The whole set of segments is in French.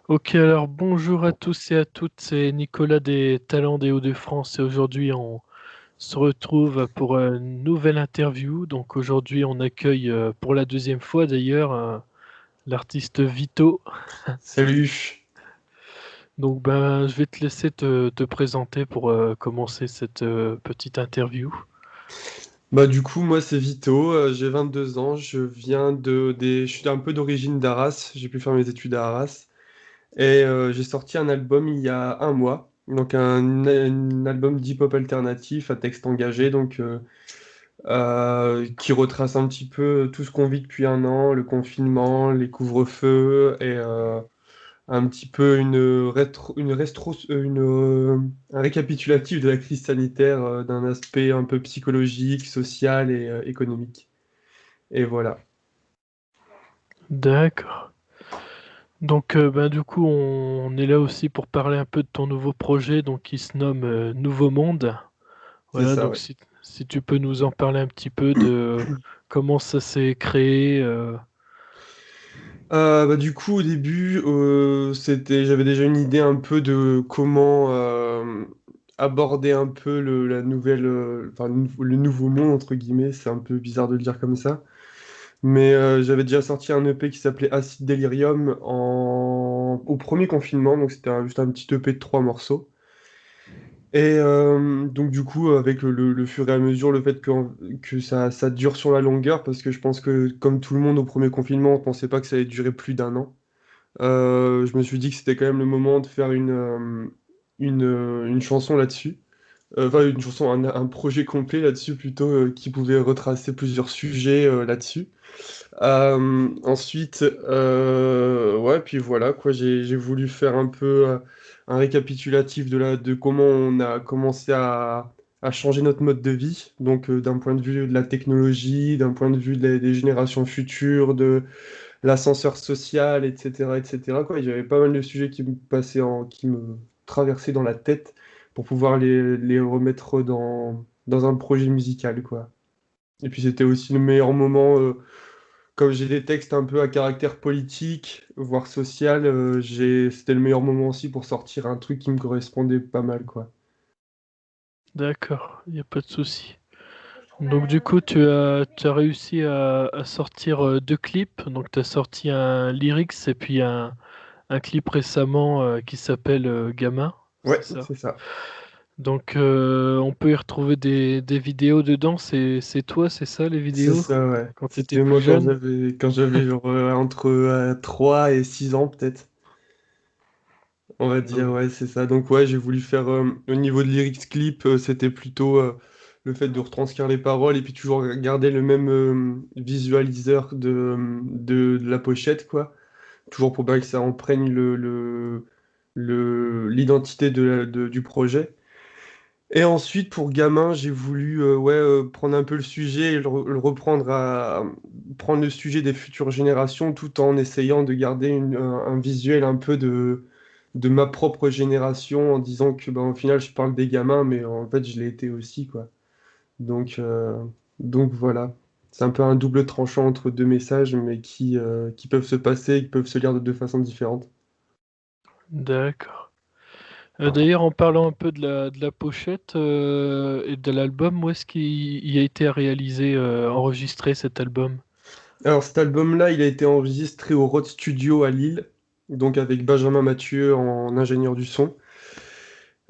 Ok, alors bonjour à tous et à toutes, c'est Nicolas des Talents des Hauts-de-France et aujourd'hui on se retrouve pour une nouvelle interview. Donc aujourd'hui on accueille pour la deuxième fois d'ailleurs l'artiste Vito. Salut. Donc ben je vais te laisser te présenter pour commencer cette petite interview. Bah du coup moi c'est Vito, j'ai 22 ans, je suis un peu d'origine d'Arras, j'ai pu faire mes études à Arras et j'ai sorti un album il y a un mois, donc un album d'hip-hop alternatif à texte engagé, qui retrace un petit peu tout ce qu'on vit depuis un an, le confinement, les couvre-feux et un petit peu un récapitulatif de la crise sanitaire d'un aspect un peu psychologique, social et économique. Et voilà. D'accord. Donc ben du coup on est là aussi pour parler un peu de ton nouveau projet donc qui se nomme Nouveau Monde. C'est Voilà, ça, donc ouais. si tu peux nous en parler un petit peu de comment ça s'est créé. Bah, du coup, au début, j'avais déjà une idée un peu de comment aborder un peu le nouveau monde, entre guillemets. C'est un peu bizarre de le dire comme ça. Mais j'avais déjà sorti un EP qui s'appelait Acid Delirium au premier confinement, donc c'était juste un petit EP de 3 morceaux. Et donc du coup, avec le fur et à mesure, le fait que ça dure sur la longueur, parce que je pense que comme tout le monde au premier confinement, on pensait pas que ça allait durer plus d'un an. Je me suis dit que c'était quand même le moment de faire une chanson là-dessus. Enfin, une chanson, un projet complet là-dessus plutôt, qui pouvait retracer plusieurs sujets là-dessus. Ensuite, ouais, puis voilà, quoi, j'ai voulu faire un peu un récapitulatif de comment on a commencé à changer notre mode de vie, donc d'un point de vue de la technologie, d'un point de vue des générations futures, de l'ascenseur social, etc., etc., quoi. J'avais pas mal de sujets qui me traversaient dans la tête pour pouvoir les remettre dans un projet musical, quoi. Et puis c'était aussi le meilleur moment. Comme j'ai des textes un peu à caractère politique, voire social, c'était le meilleur moment aussi pour sortir un truc qui me correspondait pas mal, quoi. D'accord, il n'y a pas de souci. Donc du coup, tu as réussi à sortir deux clips. Donc tu as sorti un lyrics et puis un clip récemment qui s'appelle Gamin, c'est Ouais, ça. c'est ça. Donc on peut y retrouver des vidéos dedans. C'est toi, c'est ça les C'est vidéos? ça, ouais. Quand tu étais C'était plus moi quand jeune? j'avais genre entre 3 et 6 ans, peut-être. On va dire, Donc, ouais, c'est ça. Donc, ouais, j'ai voulu faire, au niveau de lyrics clip, c'était plutôt le fait de retranscrire les paroles et puis toujours garder le même visualiseur de la pochette, quoi. Toujours pour bien que ça imprègne l'identité du projet. Et ensuite, pour Gamin, j'ai voulu ouais, prendre un peu le sujet et le reprendre prendre le sujet des futures générations tout en essayant de garder un visuel un peu de ma propre génération en disant que ben, au final, je parle des gamins, mais en fait, je l'ai été aussi, quoi. Donc, euh, donc voilà. C'est un peu un double tranchant entre deux messages, mais qui peuvent se passer, qui peuvent se lire de deux façons différentes. d'accord. D'ailleurs, en parlant un peu de la pochette et de l'album, où est-ce qu'il il a été réalisé, enregistré cet album? Alors cet album-là, il a été enregistré au Rod Studio à Lille, donc avec Benjamin Mathieu en ingénieur du son.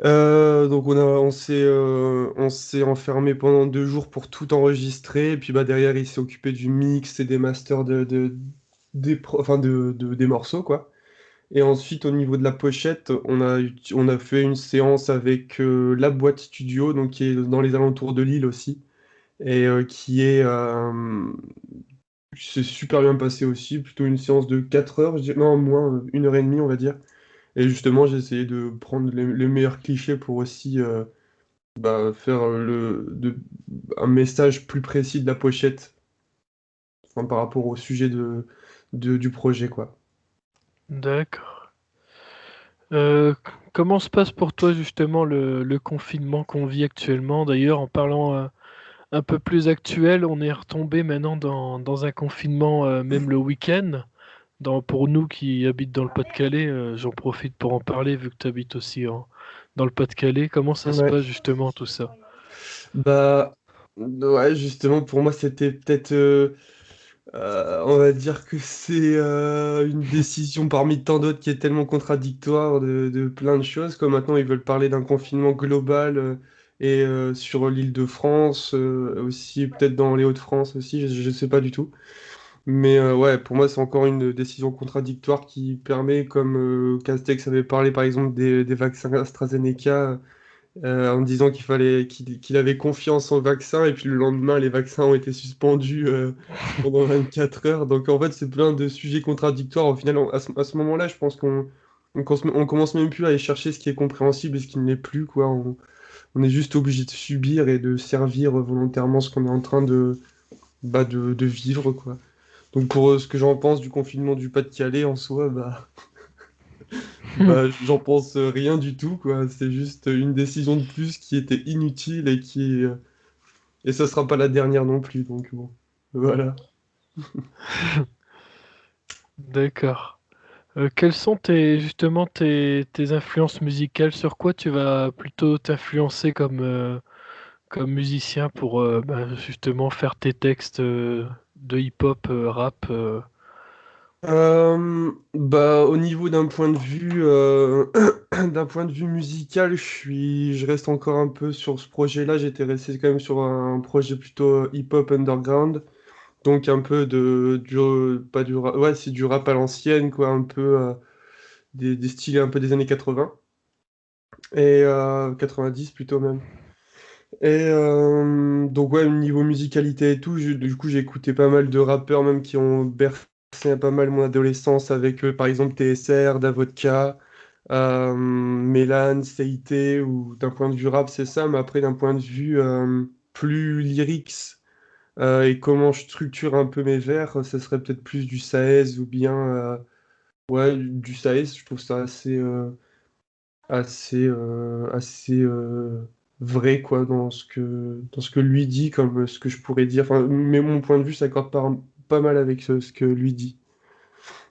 Donc on s'est enfermé pendant 2 jours pour tout enregistrer, et puis bah, derrière il s'est occupé du mix et des masters des morceaux, quoi. Et ensuite au niveau de la pochette, on a fait une séance avec la boîte studio, donc qui est dans les alentours de Lille aussi, et qui s'est super bien passé aussi, plutôt une séance de 4 heures, non, moins, 1 heure et demie, on va dire. Et justement, j'ai essayé de prendre les meilleurs clichés pour aussi bah, faire un message plus précis de la pochette, enfin, par rapport au sujet du projet, quoi. D'accord. Euh, comment se passe pour toi justement le confinement qu'on vit actuellement? D'ailleurs, en parlant un peu plus actuel, on est retombé maintenant dans un confinement, même le week-end. Pour nous qui habitent dans le Pas-de-Calais, j'en profite pour en parler vu que tu habites aussi dans le Pas-de-Calais. Comment ça se Ouais. passe justement tout ça? Bah, ouais, justement, pour moi, c'était peut-être, on va dire que c'est une décision parmi tant d'autres qui est tellement contradictoire de plein de choses, comme maintenant ils veulent parler d'un confinement global et sur l'Île-de-France, aussi peut-être dans les Hauts-de-France aussi, je sais pas du tout. Mais ouais, pour moi, c'est encore une décision contradictoire qui permet, comme Castex avait parlé par exemple des vaccins AstraZeneca, en disant qu'il avait confiance en vaccin, et puis le lendemain, les vaccins ont été suspendus pendant 24 heures. Donc en fait, c'est plein de sujets contradictoires. Au final, à ce moment-là, je pense on commence même plus à aller chercher ce qui est compréhensible et ce qui ne l'est plus, quoi. On est juste obligé de subir et de servir volontairement ce qu'on est en train de vivre, quoi. Donc pour ce que j'en pense du confinement du Pas-de-Calais en soi, j'en pense rien du tout, quoi. C'est juste une décision de plus qui était inutile et ça sera pas la dernière non plus, donc bon. Voilà. D'accord. Quelles sont justement tes influences musicales? Sur quoi tu vas plutôt t'influencer comme musicien pour justement faire tes textes de hip-hop, rap? Au niveau d'un point de vue d'un point de vue musical, je reste encore un peu sur ce projet-là. J'étais resté quand même sur un projet plutôt hip-hop underground, donc un peu pas du rap, ouais, c'est du rap à l'ancienne, quoi, un peu des styles un peu des années 80 et 90 plutôt même. Et donc ouais, niveau musicalité et tout, du coup j'ai écouté pas mal de rappeurs même qui ont bercé pas mal mon adolescence avec par exemple TSR, Davodka, Mélan, Seité, ou d'un point de vue rap c'est ça, mais après d'un point de vue plus lyrics et comment je structure un peu mes vers, ça serait peut-être plus du Saez ou bien ouais, du Saez, je trouve ça assez vrai quoi dans ce que lui dit comme ce que je pourrais dire, enfin mais mon point de vue s'accorde pas mal avec ce que lui dit,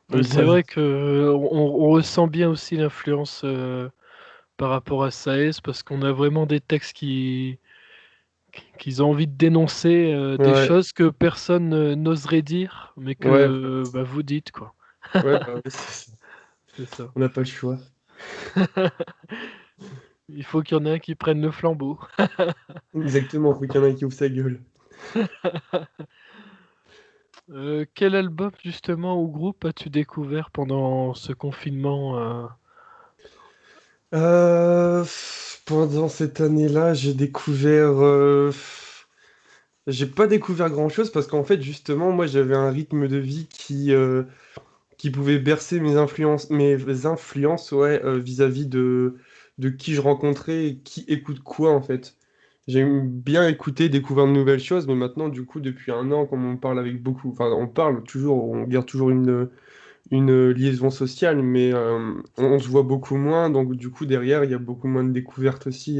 donc C'est voilà. vrai que on ressent bien aussi l'influence par rapport à Saez parce qu'on a vraiment des textes qu'ils ont envie de dénoncer des Ouais, choses que personne n'oserait dire, mais ouais, que vous dites quoi. ouais, ouais, C'est ça. on n'a pas le choix. Il faut qu'il y en ait un qui prenne le flambeau. Exactement, faut qu'il y en ait un qui ouvre sa gueule. Quel album justement ou groupe as-tu découvert pendant ce confinement Pendant cette année-là, j'ai pas découvert grand-chose parce qu'en fait, justement, moi, j'avais un rythme de vie qui pouvait bercer mes influences, ouais, vis-à-vis de qui je rencontrais et qui écoute quoi, en fait. J'aime bien écouter, découvrir de nouvelles choses, mais maintenant, du coup, depuis un an, comme on parle avec beaucoup, enfin, on parle toujours, on garde toujours une liaison sociale, mais on se voit beaucoup moins, donc du coup, derrière, il y a beaucoup moins de découvertes aussi,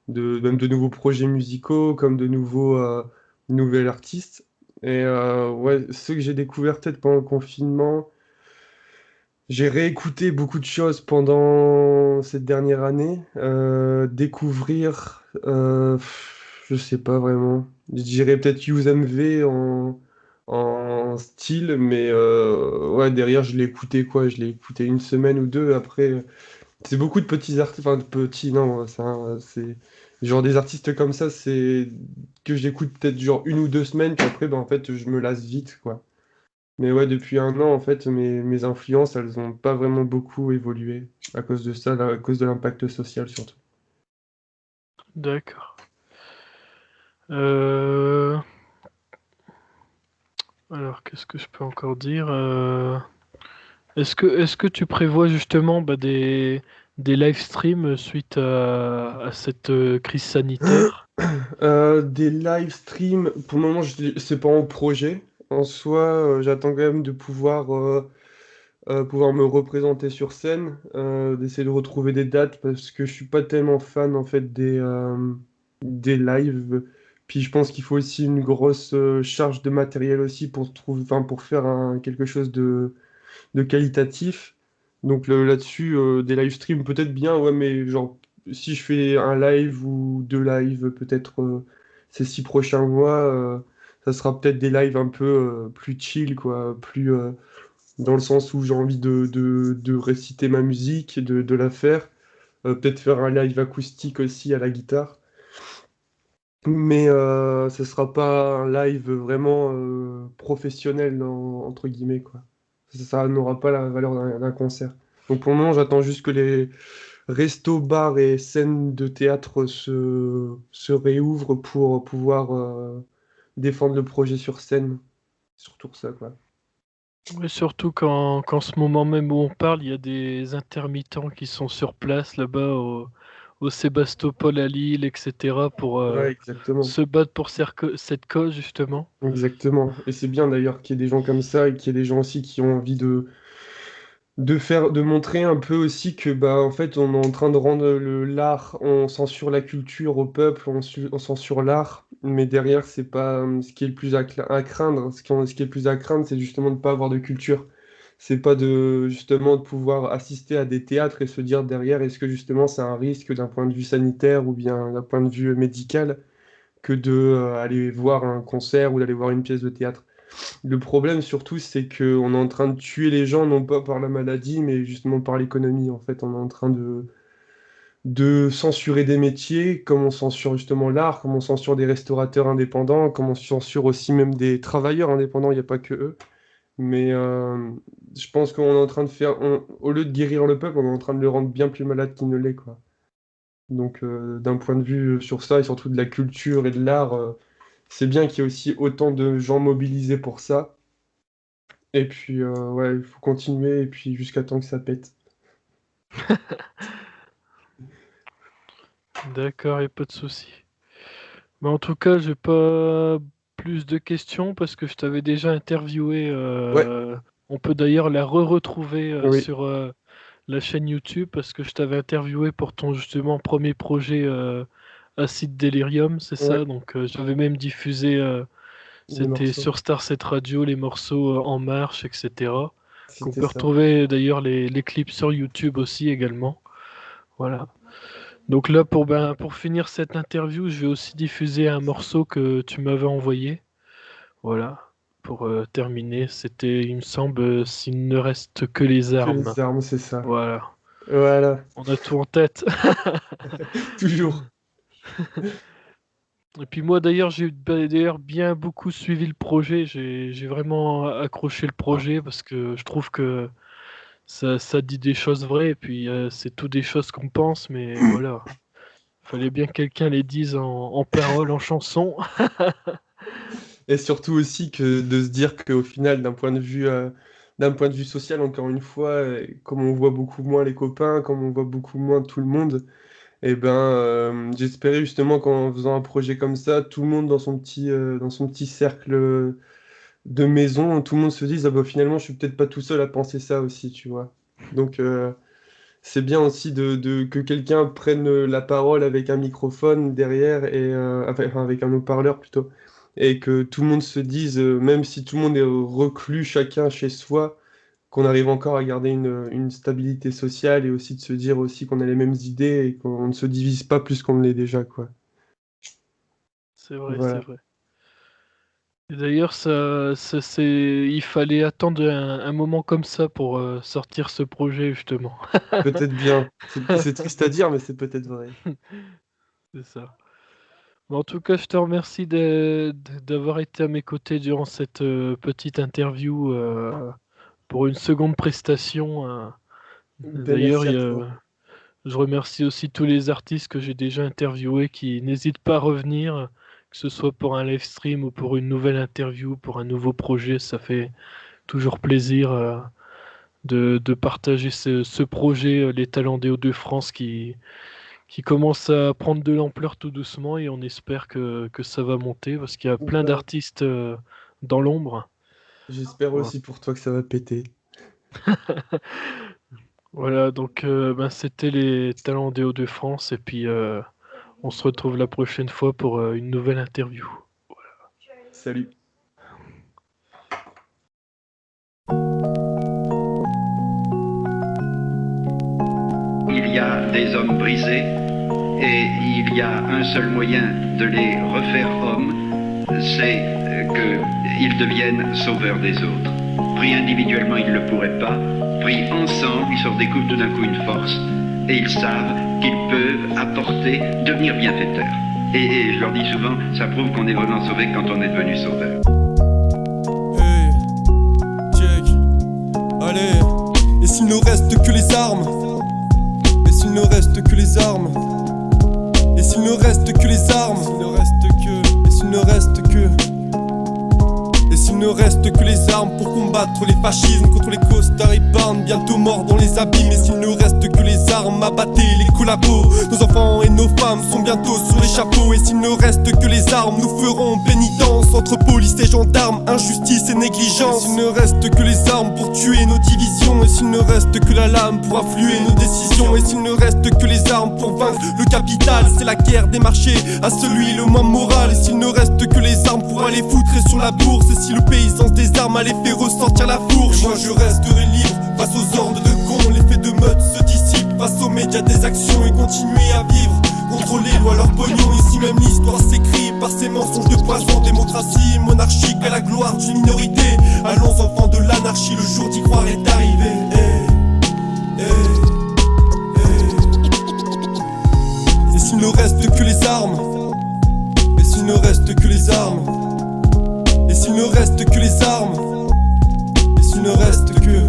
même de nouveaux projets musicaux, comme de nouveaux artistes. Et ouais, ceux que j'ai découverts peut-être pendant le confinement, j'ai réécouté beaucoup de choses pendant cette dernière année. Découvrir, je sais pas vraiment. Je dirais peut-être USMV en style, mais ouais, derrière, je l'ai écouté quoi? Je l'ai écouté une semaine ou deux. Après, c'est beaucoup de petits artistes, enfin de petits, non, c'est genre des artistes comme ça, c'est que j'écoute peut-être genre une ou deux semaines, puis après, ben, en fait, je me lasse vite, quoi. Mais ouais, depuis un an, en fait, mes influences, elles ont pas vraiment beaucoup évolué à cause de ça, à cause de l'impact social surtout. D'accord. Euh, Alors, qu'est-ce que je peux encore dire? Est-ce que tu prévois justement des live streams suite à cette crise sanitaire? Des live streams, pour le moment, c'est pas en projet. En soi, j'attends quand même de pouvoir me représenter sur scène, d'essayer de retrouver des dates parce que je suis pas tellement fan en fait des lives Puis je pense qu'il faut aussi une grosse charge de matériel aussi pour trouver, enfin, pour faire quelque chose de qualitatif. Donc là-dessus, des live streams peut-être bien, ouais, mais genre si je fais un live ou deux lives peut-être ces 6 prochains mois, ça sera peut-être des lives un peu plus chill, quoi, plus dans le sens où j'ai envie de réciter ma musique, de la faire. Peut-être faire un live acoustique aussi à la guitare. Mais ce sera pas un live vraiment professionnel, entre guillemets, quoi. Ça n'aura pas la valeur d'un concert. Donc pour le moment, j'attends juste que les restos, bars et scènes de théâtre se réouvrent pour pouvoir défendre le projet sur scène. Surtout ça, quoi. Ouais, surtout qu'en ce moment même où on parle, il y a des intermittents qui sont sur place là-bas au Sébastopol à Lille, etc., pour Ouais, exactement. se battre pour cette cause, justement. Exactement. Et c'est bien d'ailleurs qu'il y ait des gens comme ça et qu'il y ait des gens aussi qui ont envie de montrer un peu aussi que bah en fait on est en train de rendre l'art, on censure la culture au peuple, on censure l'art, mais derrière c'est pas ce qui est le plus à craindre, ce qui est le plus à craindre c'est justement de pas avoir de culture. C'est pas de justement de pouvoir assister à des théâtres et se dire derrière est-ce que justement c'est un risque d'un point de vue sanitaire ou bien d'un point de vue médical que de aller voir un concert ou d'aller voir une pièce de théâtre. Le problème surtout, c'est qu'on est en train de tuer les gens, non pas par la maladie, mais justement par l'économie. En fait, on est en train de censurer des métiers, comme on censure justement l'art, comme on censure des restaurateurs indépendants, comme on censure aussi même des travailleurs indépendants, il n'y a pas que eux. Mais je pense qu'on est en train de faire, au lieu de guérir le peuple, on est en train de le rendre bien plus malade qu'il ne l'est, quoi. Donc, d'un point de vue sur ça, et surtout de la culture et de l'art, c'est bien qu'il y ait aussi autant de gens mobilisés pour ça. Et puis, ouais, il faut continuer, et puis jusqu'à temps que ça pète. D'accord, et pas de souci. Mais en tout cas, j'ai pas plus de questions parce que je t'avais déjà interviewé. Ouais, On peut d'ailleurs la re-retrouver oui, sur la chaîne YouTube parce que je t'avais interviewé pour ton justement premier projet Acid Delirium, c'est ouais, ça. Donc j'avais même diffusé, les c'était morceaux. sur Star 7 Radio, les morceaux En Marche, etc. Qu'on C'était peut ça. retrouver d'ailleurs les clips sur YouTube aussi également. Voilà. Donc là, pour finir cette interview, je vais aussi diffuser un morceau que tu m'avais envoyé. Voilà. Pour terminer, c'était, il me semble, S'il ne reste que les Que armes. les armes, c'est ça. Voilà. Voilà, On a tout en tête. toujours. Et puis moi d'ailleurs, j'ai d'ailleurs bien beaucoup suivi le projet. J'ai vraiment accroché le projet parce que je trouve que ça dit des choses vraies. Et puis c'est tout des choses qu'on pense, mais voilà. Fallait bien que quelqu'un les dise en paroles, en chanson. Et surtout aussi que de se dire qu'au final, d'un point de vue social, encore une fois, comme on voit beaucoup moins les copains, comme on voit beaucoup moins tout le monde, et ben, j'espérais justement qu'en faisant un projet comme ça, tout le monde dans son petit cercle de maison, tout le monde se dise, ah bah finalement, je suis peut-être pas tout seul à penser ça aussi, tu vois. Donc, c'est bien aussi que quelqu'un prenne la parole avec un microphone derrière, et, enfin, avec un haut-parleur plutôt, et que tout le monde se dise, même si tout le monde est reclus chacun chez soi, qu'on arrive encore à garder une stabilité sociale et aussi de se dire aussi qu'on a les mêmes idées et qu'on ne se divise pas plus qu'on ne l'est déjà, quoi. C'est vrai, c'est Voilà. vrai. Et d'ailleurs, il fallait attendre un moment comme ça pour sortir ce projet, justement. Peut-être bien. C'est triste à dire, mais c'est peut-être vrai. C'est ça. Mais en tout cas, je te remercie d'avoir été à mes côtés durant cette petite interview pour une seconde prestation. Ben, D'ailleurs, merci à toi. je remercie aussi tous les artistes que j'ai déjà interviewés qui n'hésitent pas à revenir, que ce soit pour un live stream ou pour une nouvelle interview, pour un nouveau projet. Ça fait toujours plaisir de partager ce projet, les Talents des Hauts-de-France qui commence à prendre de l'ampleur tout doucement et on espère que ça va monter parce qu'il y a plein Ben, d'artistes dans l'ombre. j'espère Voilà. aussi pour toi que ça va péter. Voilà, donc ben, c'était les Talents des Hauts-de-France et puis On se retrouve la prochaine fois pour une nouvelle interview. Salut. Il y a des hommes brisés et il y a un seul moyen de les refaire hommes, c'est qu'ils deviennent sauveurs des autres. Pris individuellement, ils ne le pourraient pas. Pris ensemble, ils se redécouvrent tout d'un coup une force et ils savent qu'ils peuvent apporter, devenir bienfaiteurs. Et je leur dis souvent, ça prouve qu'on est vraiment sauvé quand on est devenu sauveur. Hey, check, allez, et s'il ne reste que les armes? Et s'il ne reste que les armes? Et s'il ne reste que les armes? S'il ne reste que, et s'il ne reste que, et s'il ne reste que les armes pour combattre les fascismes contre les costards et barnes bientôt morts dans les abîmes. Et s'il ne reste que les armes, abattez les collabos. Nos enfants et nos femmes sont bientôt sur les chapeaux. Et s'il ne reste que les armes, nous ferons pénitence entre police et gendarmes, injustice et négligence. Et s'il ne reste que les armes pour tuer nos divisions. Et s'il ne reste que la lame pour affluer nos décisions. Et s'il ne reste que les armes pour vaincre le capital, c'est la guerre des marchés à celui le moins moral. Et s'il ne reste que les armes pour aller foutre sur la bourse. Et si le paysan se désarme, allez fait ressortir la fourche. Et moi je resterai libre face aux ordres de cons. L'effet de meute se dissipe face aux médias des actions. Et continuer à vivre contre les lois, leur pognon. Ici même l'histoire s'écrit par ces mensonges de poison. Démocratie monarchique à la gloire d'une minorité. Allons enfants de l'anarchie, le jour d'y croire est arrivé. Et s'il ne reste que les armes? Et s'il ne reste que les armes? Et s'il ne reste que les armes? Et s'il ne reste que,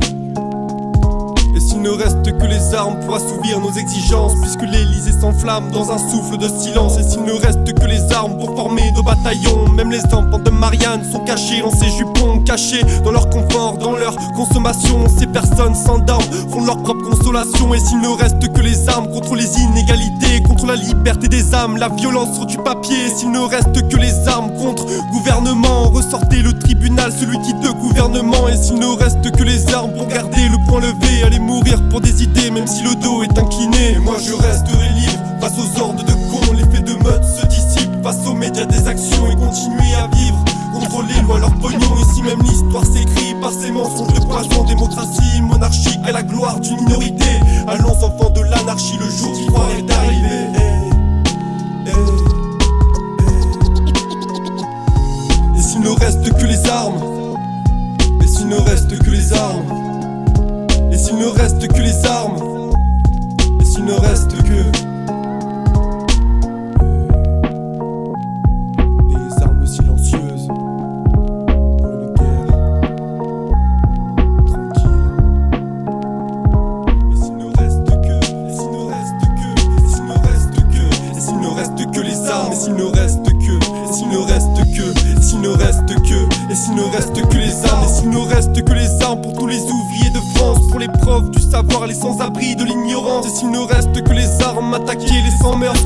et s'il ne reste que les armes pour assouvir nos exigences, puisque l'Élysée s'enflamme dans un souffle de silence. Et s'il ne reste que les armes pour former nos bataillons, même les enfants de Marianne sont cachés dans ces jupons, cachés dans leur confort, dans leur consommation. Ces personnes sans armes font leur propre consolation. Et s'il ne reste que les armes contre les inégalités, contre la liberté des âmes, la violence sur du papier. Et s'il ne reste que les armes contre gouvernement, ressortez le tribunal, celui qui de gouvernement. Et s'il ne reste que les armes pour garder le poing levé, allez mourir pour des idées même si le dos est incliné. Et moi je resterai libre face aux ordres de cons. L'effet de meute se dissipe face aux médias des actions. Et continuer à vivre contre les lois, leur pognon. Ici même l'histoire s'écrit par ces mensonges de poison. Démocratie monarchique à la gloire d'une minorité. Allons enfants de l'anarchie, le jour d'y croire est arrivé. Et s'il ne reste que les armes? Et s'il ne reste que les armes? Et s'il ne reste que les armes? Et s'il ne reste que des armes silencieuses pour une guerre tranquille. Et s'il ne reste que, et s'il ne reste que, et s'il ne reste que, et s'il ne reste que les armes? Et s'il ne reste que, et s'il ne reste que, et s'il ne reste que, et s'il ne reste que les armes? Et s'il ne reste que les armes pour tous les ouvriers de France, pour les profs du savoir, les sans-abri de l'ignorance? Et s'il ne reste que les armes, attaquer les sans-mœurs,